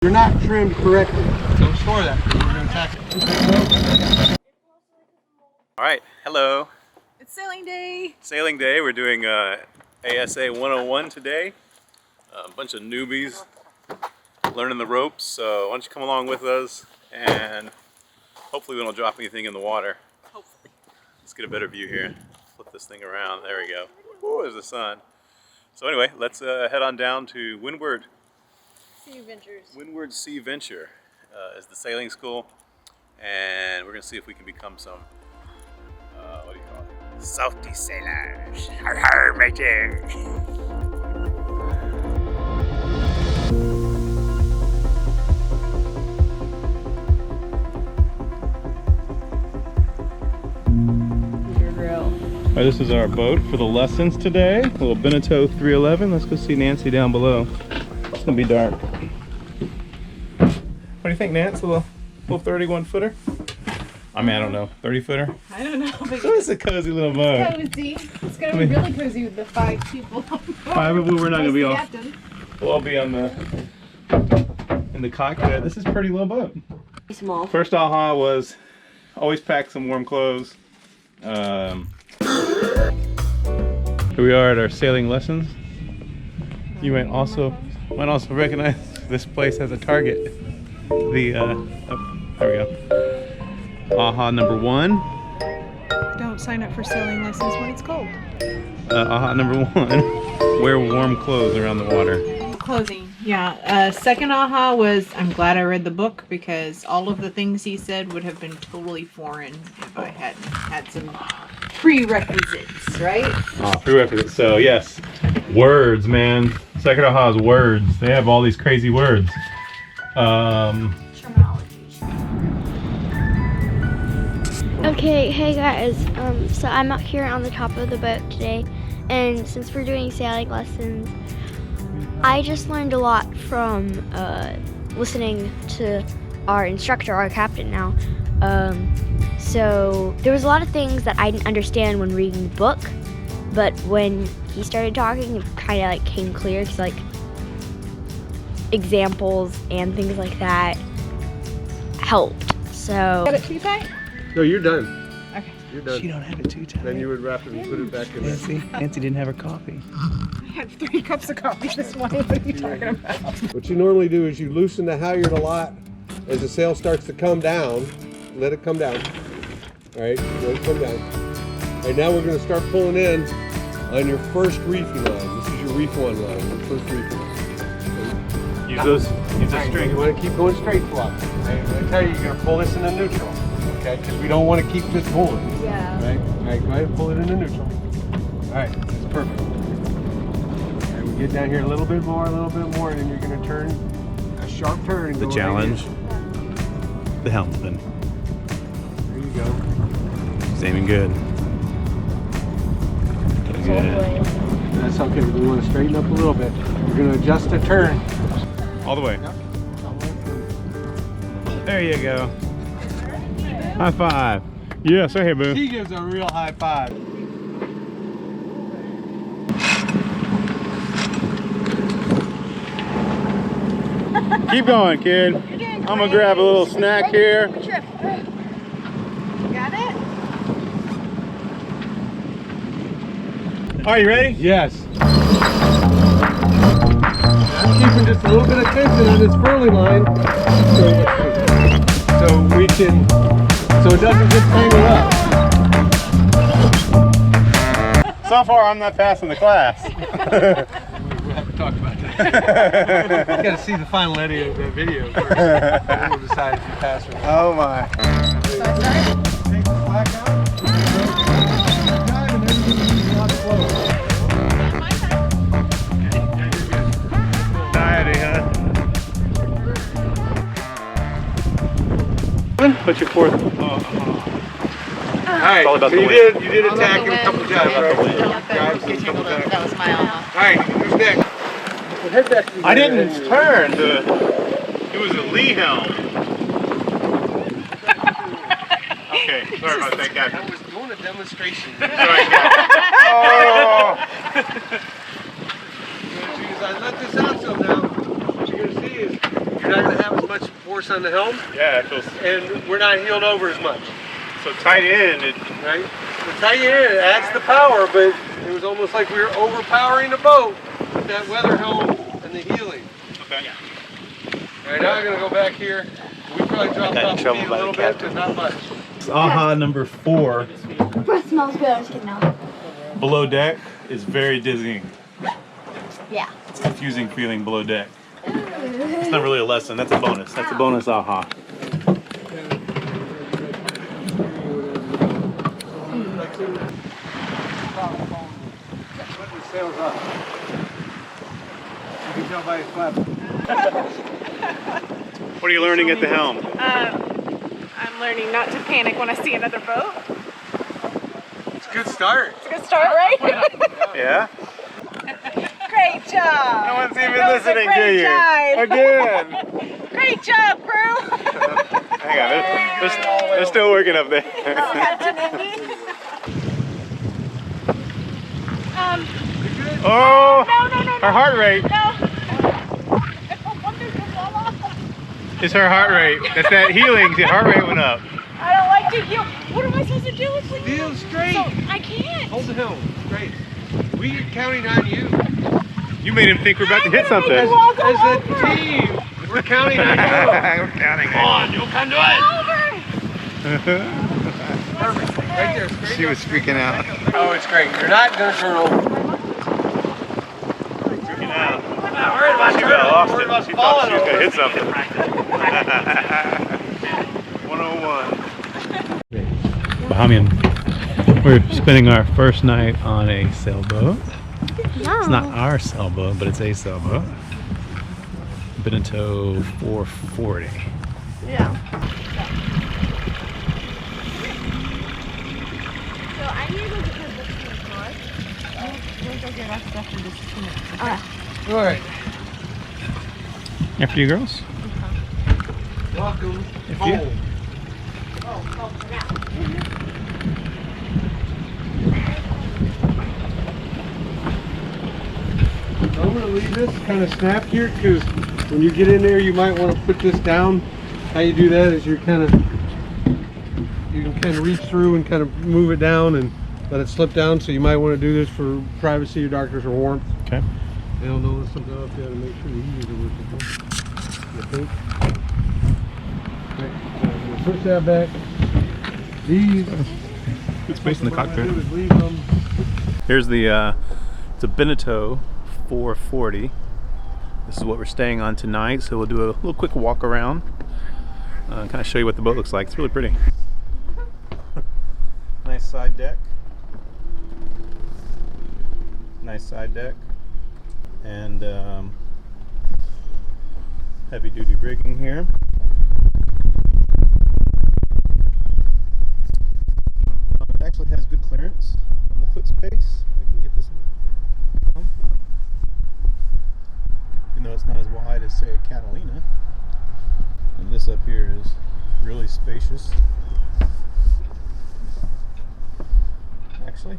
You're not trimmed correctly. Don't store that. We're going to tax it. All right, hello. It's sailing day. Sailing day. We're doing ASA 101 today. A bunch of newbies learning the ropes. So why don't you come along with us, and hopefully we don't drop anything in the water. Hopefully. Let's get a better view here. Flip this thing around. There we go. Ooh, there's the sun. So anyway, let's head on down to Windward Seaventures. Windward Seaventures is the sailing school, and we're gonna see if we can become some what do you call it? Salty sailors. Har har, matey. Alright, this is our boat for the lessons today. A little Beneteau 311. Let's go see Nancy down below. It's gonna be dark. What do you think, Nance? A little 31 footer? I mean, I don't know. 30 footer? I don't know. But So it's a cozy little boat. cozy. It's gonna be really cozy with the 5 people. 5 of them. We're not gonna be all. We'll all be on in the cockpit. This is a pretty little boat. Small. First aha was always pack some warm clothes. Here we are at our sailing lessons. You might also recognize this place as a Target. The oh, there we go. Aha number 1. Don't sign up for sailing lessons when it's cold. Aha number 1. Wear warm clothes around the water. Clothing, yeah. Second aha was I'm glad I read the book because all of the things he said would have been totally foreign if I hadn't had some prerequisites, right? Prerequisites. So yes, words, man. Second aha is words. They have all these crazy words. Okay, hey guys, so I'm out here on the top of the boat today, and since we're doing sailing lessons, I just learned a lot from listening to our instructor, our captain now. So there was a lot of things that I didn't understand when reading the book, but when he started talking, it kind of like came clear, because like examples and things like that helped. So Got it too tight? No, you're done. Okay. You're done. She don't have it too tight. Then you would wrap it and put it back in there. Nancy didn't have her coffee. I had 3 cups of coffee this morning. What are you talking about? What you normally do is you loosen the halyard a lot as the sail starts to come down. Let it come down. All right, let it come down. All right, now we're going to start pulling in on your first reefing line. This is your reef 1 line, your first reefing line. Use a string. You want to keep going straight fluff. Okay? I'm going to tell you, you're going to pull this into neutral. Okay, because we don't want to keep this pulling. yeah. Right? All right, go ahead and pull it into neutral. All right, that's perfect. And we get down here a little bit more, and then you're going to turn a sharp turn. And The go challenge. right The helmsman. in. There you go. He's aiming good. Good. That's okay. We want to straighten up a little bit. You're going to adjust the turn. All the way. Yep. There you go. High five. Yes, right here, boo. He gives a real high five. Keep going, kid. I'm gonna grab a little snack here. Got it? Are you ready? Yes. I'm keeping just a little bit of tension on this furling line so we can, so it doesn't just tangle up. So far, I'm not passing the class. We'll have to talk about that. You gotta see the final edit of that video first. Then we'll decide if you pass or not. Oh my. So I start? Take the slack out. Time and then you want to flow. My time. Dieting, huh? Put your fourth. Alright, all about so the you wind. did attack him a couple times, right? That was my aha. Alright, who's next? I didn't turn. It was a lee helm. Okay, sorry about that, guys. I was doing a demonstration. Sorry, guys. Oh. As I let this out some now, what you're going to see is you're not going to have as much force on the helm, Yeah, it feels and we're not heeled over as much. so tight in. Right? The tight end adds the power, but it was almost like we were overpowering the boat with that weather helm and the heeling. Okay. All right, now I'm going to go back here. We probably dropped off the feet a little bit, but not much. AHA number 4 Breath smells good. I'm just kidding now. below deck is very dizzying. Yeah. It's a confusing feeling below deck. It's not really a lesson. That's a bonus. That's a bonus AHA. Put the sails up. You can tell by his clapping. What are you learning at the helm? I'm learning not to panic when I see another boat. It's a good start. It's a good start, right? Yeah? Great job! No one's even That was a listening to great you. dive. Again. Great job, crew! Hang on. They're still working up there. Captain Andy. Oh! No. Her heart rate. No. It's her heart rate. That's that healing. The heart rate went up. I don't like to heal. What am I supposed to do with you? Feel straight. So, I can't. Hold the helm. Straight. We're counting on you. You made him think we're about to hit something. As a team, we're counting on you. We're counting. Come on, you can do it. Perfect. Right there. Straight She was freaking out. Oh, it's great. You're not going to turn over. Freaking out. I'm not worried about She turning. got lost Worried it. about She thought she was falling going to hit over. something. 101. Bahamian. We're spending our first night on a sailboat. It's not our sailboat, but it's a sailboat. Beneteau 440. Yeah. So I need to go get my books in the car. We'll go get our stuff in just a minute. All right. After you girls. Welcome you- home. I'm going to leave this kind of snapped here because when you get in there, you might want to put this down. How you do that is you can kind of reach through and kind of move it down and let it slip down. So you might want to do this for privacy, darkness, or warmth. Okay. I don't know if something up there to make sure the heaters are working. I think. Okay, so push that back. These. Good space in the what I'm gonna cockpit. do is leave them. Here's the it's a Beneteau 440. This is what we're staying on tonight, so we'll do a little quick walk around, kind of show you what the boat looks like. It's really pretty. Nice side deck. Nice side deck, and heavy duty rigging here. It actually has good clearance on the foot space. I can get this in the helm. Even though it's not as wide as, say, a Catalina. And this up here is really spacious. Actually,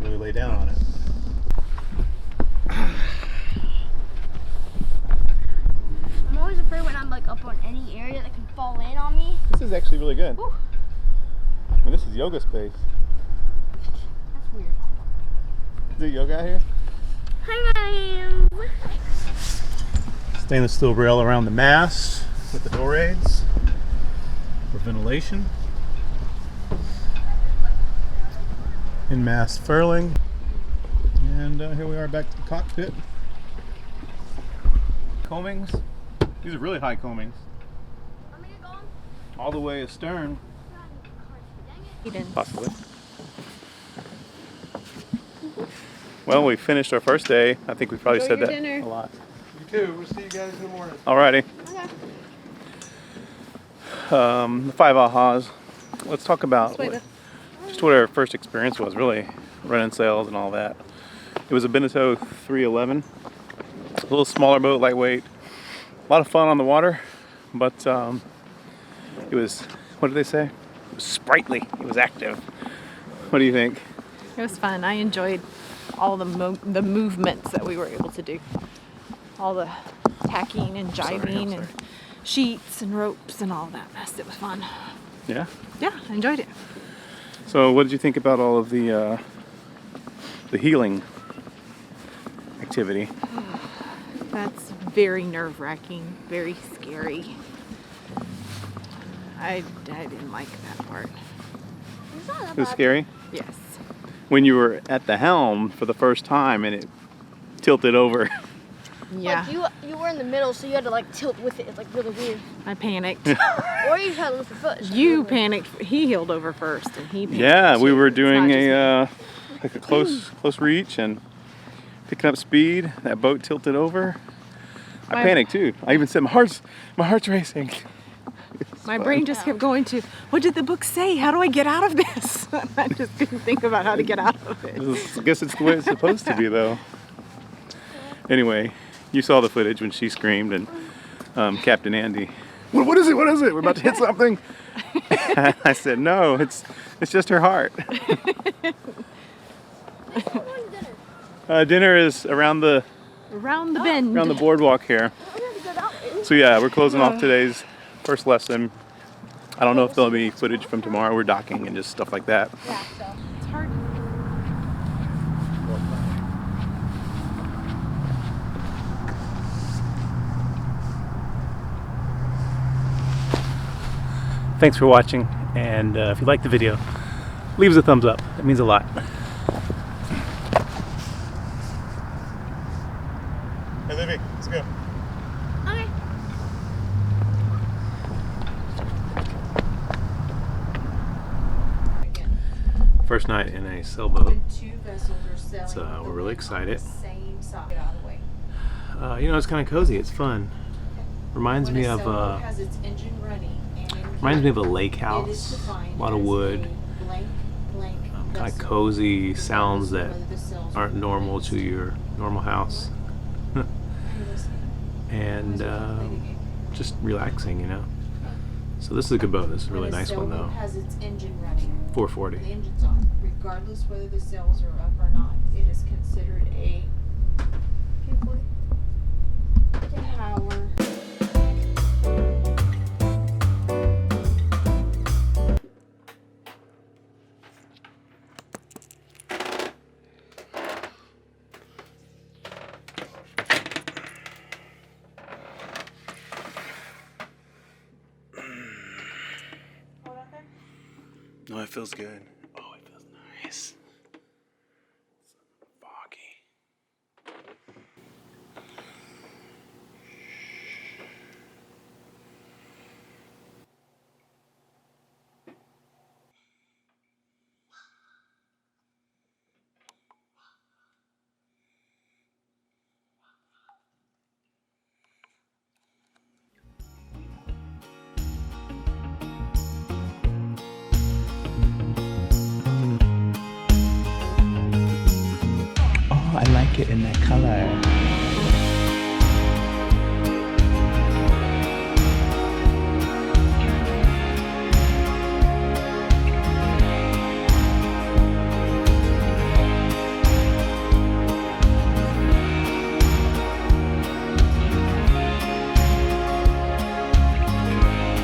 really lay down on it. I'm always afraid when I'm like up on any area that can fall in on me. This is actually really good. Whew. I mean, this is yoga space. That's weird. Do yoga out here? Hi guys. Stainless steel rail around the mast with the door aids for ventilation. In mast furling. And here we are back to the cockpit. Coamings. These are really high coamings. Want me to go on? All the way astern. Possibly. Well, we finished our first day. I think we probably Enjoy said your that dinner. a lot. You too. We'll see you guys in the morning. Alrighty. The 5 AHAs. Let's talk about just what our first experience was, really, running sails and all that. It was a Beneteau 311. A little smaller boat, lightweight. A lot of fun on the water, but it was, what did they say? It was sprightly. It was active. What do you think? It was fun. I enjoyed all the movements that we were able to do. All the tacking and jiving and sheets and ropes and all that mess. It was fun. Yeah? Yeah, I enjoyed it. So what did you think about all of the healing activity? That's very nerve-wracking, very scary. I didn't like that part. It was scary? Yes. When you were at the helm for the first time and it tilted over. Yeah. Like you were in the middle, so you had to like tilt with it. It's like really weird. I panicked. Or you had to lift your foot. It's like, You really weird. panicked. He heeled over first, and he panicked. Yeah, we too. were It's doing not just a like a close reach and picking up speed. That boat tilted over. I My- panicked too. I even said my heart's racing. My brain just kept going to, what did the book say? How do I get out of this? I just couldn't think about how to get out of it. I guess it's the way it's supposed to be though. Anyway, you saw the footage when she screamed and Captain Andy, what is it? What is it? We're about to hit something. I said, no, it's just her heart. Dinner is around the Bend. around the boardwalk here. So yeah, we're closing off today's first lesson. I don't know if there'll be footage from tomorrow. We're docking and just stuff like that. Yeah, so. It's hard. Thanks for watching, and if you like the video, leave us a thumbs up. It means a lot. Hey, Olivia, let's go. Okay. First night in a sailboat. Two vessels are sailing. We're really excited. Same side. Get out of the way. You know, it's kind of cozy. It's fun. Reminds me of has its engine running. reminds me of a lake house. A lot of wood. Kind of cozy sounds that aren't normal to your normal house. And just relaxing, you know. So this is a good boat. This is a really nice one though. Has its engine running. 440. The engine's on, regardless whether the sails are up or not. It is considered a tower. No, it feels good. Oh, it feels nice. Foggy. Oh, I like it in that color.